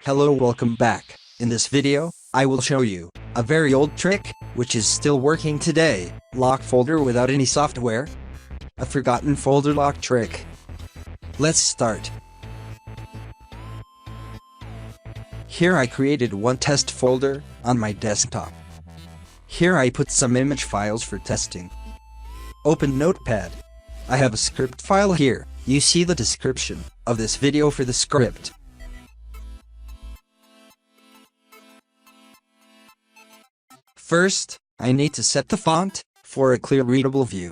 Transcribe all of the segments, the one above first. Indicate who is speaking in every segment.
Speaker 1: Hello, welcome back. In this video, I will show you a very old trick, which is still working today. Lock folder without any software. A forgotten folder lock trick. Let's start. Here I created one test folder on my desktop. Here I put some image files for testing. Open Notepad. I have a script file here. You see the description of this video for the script. First, I need to set the font for a clear readable view.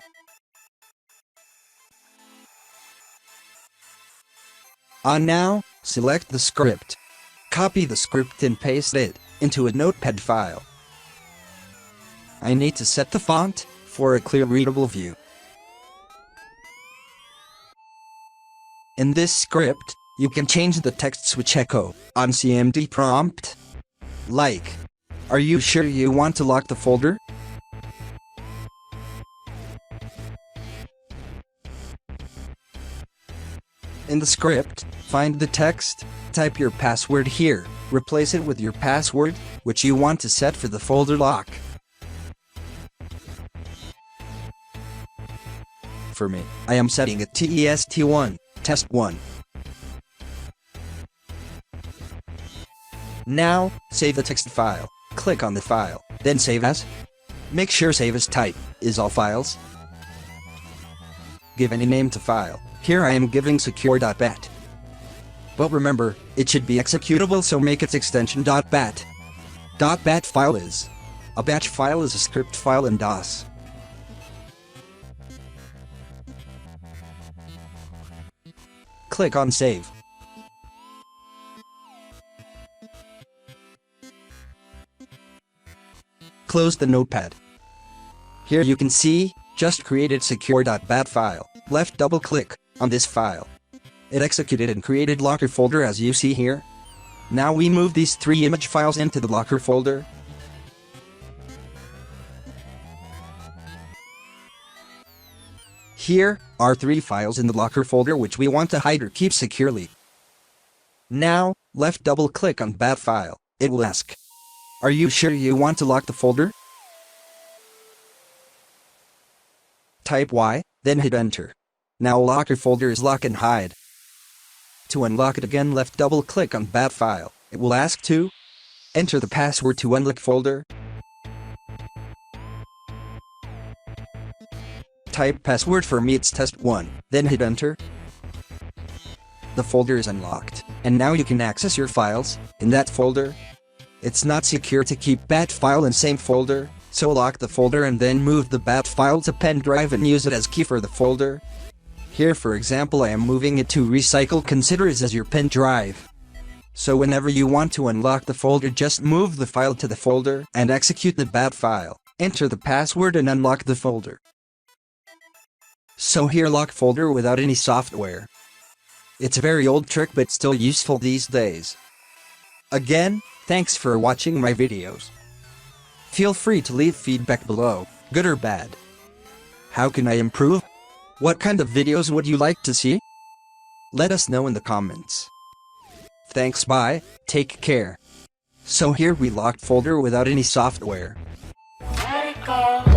Speaker 1: Now, select the script. Copy the script and paste it into a notepad file. I need to set the font for a clear readable view. In this script, you can change the text switch echo on CMD prompt. Like, are you sure you want to lock the folder? In the script, find the text, type your password here, replace it with your password, which you want to set for the folder lock. For me, I am setting it TEST1, test 1. Now, save the text file. Click on the file, then save as. Make sure save as type is all files. Give any name to file. Here I am giving secure.bat. But remember, it should be executable, so make its extension .bat. .bat file is a batch file, is a script file in DOS. Click on save. Close the notepad. Here you can see, just created secure.bat file. Left double click on this file. It executed and created locker folder as you see here. Now we move these 3 image files into the locker folder. Here are 3 files in the locker folder which we want to hide or keep securely. Now, left double click on bat file. It will ask, are you sure you want to lock the folder? Type Y, then hit enter. Now locker folder is lock and hide. To unlock it again, left double click on bat file. It will ask to enter the password to unlock folder. Type password, for me it's test 1, then hit enter. The folder is unlocked, and now you can access your files in that folder. It's not secure to keep bat file in same folder, so lock the folder and then move the bat file to Pendrive and use it as key for the folder. Here for example I am moving it to recycle, consider it as your Pendrive. So whenever you want to unlock the folder, just move the file to the folder and execute the bat file. Enter the password and unlock the folder. So here lock folder without any software. It's a very old trick but still useful these days. Again, thanks for watching my videos. Feel free to leave feedback below, good or bad. How can I improve? What kind of videos would you like to see? Let us know in the comments. Thanks, bye, take care. So here we locked folder without any software.
Speaker 2: Let it go.